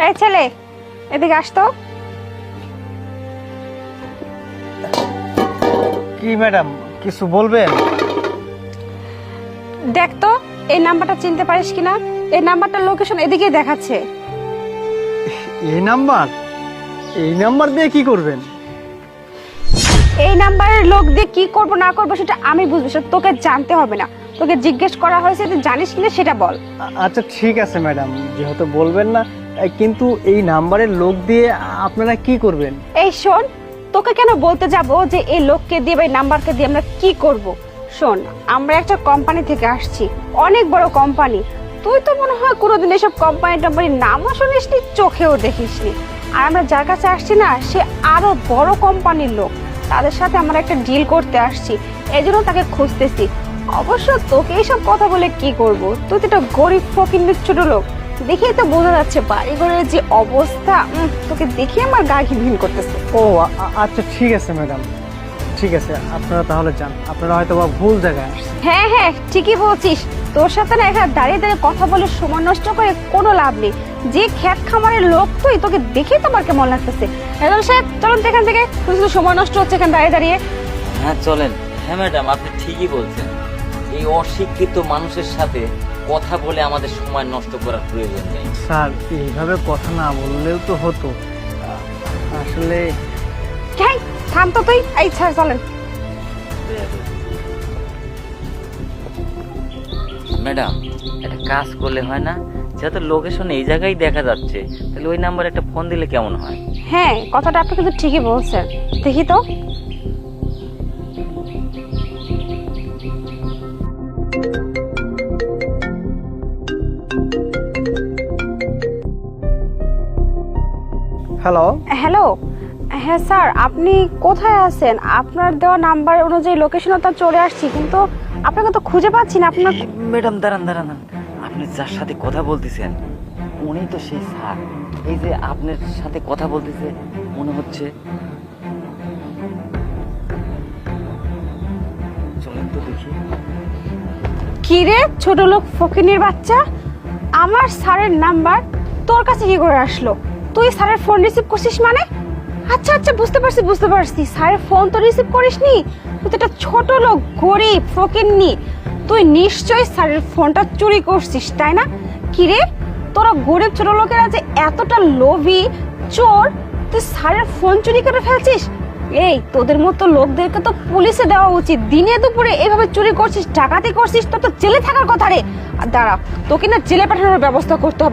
এই ছেলে, এদিকে আসতো। কি ম্যাডাম, কিছু বলবেন? দেখ তো এই নাম্বারটা চিনতে পারিস কিনা। এই নাম্বারটার লোকেশন এদিকেই দেখাচ্ছে। এই নাম্বার? এই নাম্বার দিয়ে কি করবেন? এই নাম্বারের লোক দিয়ে কি করব না করব সেটা আমি বুঝবো, সেটা তোকে জানতে হবে না। তোকে জিজ্ঞেস করা হয়েছে, তুই জানিস কিনা সেটা বল। আচ্ছা ঠিক আছে ম্যাডাম, যেহেতু বলবেন না, কিন্তু এই নাম্বারের লোক দিয়ে আপনারা কি করবেন? এই শোন, তোকে কেন বলতে যাব যে এই লোককে দিয়ে বা এই নাম্বারকে দিয়ে আমরা কি করব। শোন, আমরা একটা কোম্পানি থেকে আসছি, অনেক বড় কোম্পানি। তুই তো মনে হয় কোনোদিন এসব কোম্পানির নামও শুনিসনি, চোখেও দেখিসনি। আর আমরা যার কাছে আসছি না, সে আরো বড় কোম্পানির লোক। তাদের সাথে আমরা একটা ডিল করতে আসছি, এই জন্য তাকে খুঁজতেছি। অবশ্য তোকে এইসব কথা বলে কি করব, তুই তো একটা গরিব ফকিন্নির ছোট লোক। দেখেই তো বোঝা যাচ্ছে বাড়িঘরের যে অবস্থা। তোকে দেখে আমার গা ঘিনঘিন করতেছে। ও আচ্ছা ঠিক আছে ম্যাডাম, ঠিক আছে, আপনারা তাহলে যান। আপনারা হয়তো বা ভুল জায়গায় আসছেন। হ্যাঁ হ্যাঁ, ঠিকই বলছিস। তোর সাথে না এখানে দাঁড়িয়ে দাঁড়িয়ে কথা বলে সময় নষ্ট করে কোনো লাভ নেই। যে খেত খামারের লোক তুই, তোকে দেখেই তো আমার কেমন লাগতেছে। এজন সাহেব, চলুন তো এখান থেকে, শুধু সময় নষ্ট হচ্ছে এখানে দাঁড়িয়ে দাঁড়িয়ে। হ্যাঁ চলেন। হ্যাঁ ম্যাডাম, আপনি ঠিকই বলছেন। এই অশিক্ষিত মানুষের সাথে কথা বলে আমাদের সময় নষ্ট করার প্রয়োজন নেই। স্যার, এইভাবে কথা না বললেও তো হতো। আসলে হ্যাঁ, থাম তো তুই। এই ছাড়, চলেন। ম্যাডাম, একটা কাজ করলে হয় না? যেহেতু লোকেশন এই জায়গায় দেখা যাচ্ছে, তাহলে ওই নাম্বারে একটা ফোন দিলে কেমন হয়? হ্যাঁ, কথাটা আপনি কিন্তু ঠিকই বলছেন। দেখি তো। হ্যালো। হ্যালো। হ্যাঁ স্যার, আপনি কোথায় আছেন? আপনার দেওয়া নাম্বার অনুযায়ী লোকেশনে তো চলে আসছি, কিন্তু আপনাকে তো খুঁজে পাচ্ছি না। আপনার ম্যাডাম দাঁড়ান দাঁড়ান, আপনি যার সাথে কথা বলতেছেন উনি তো সেই স্যার। এই যে আপনার সাথে কথা বলতেছে মনে হচ্ছে। চলেন তো দেখি। কি রে ছোট লোক ফকিনীর বাচ্চা, আমার স্যারের নাম্বার তোর কাছে কি করে আসলো? তুই স্যারের ফোন রিসিভ করছিস মানে? আচ্ছা আচ্ছা, বুঝতে পারছি। স্যারের ফোন তো রিসিভ করিসনি। তুই তো একটা ছোট লোক, গরিব ফকিন্নি। তুই নিশ্চয়ই স্যারের ফোনটা চুরি করছিস, তাই না? কি রে, তোরা গরিব ছোট লোকেরা যে এতটা লোভী, চোর, তুই স্যারের ফোন চুরি করে ফেলছিস। এই তোদের মতো লোকদেরকে তো পুলিশে দেওয়া উচিত। দিনে দুপুরে এভাবে চুরি করছিস, ডাকাতি করছিস, তোর তো জেলে থাকার কথা রে। আর দাঁড়া, তোকে না জেলে পাঠানোর ব্যবস্থা করতে হবে।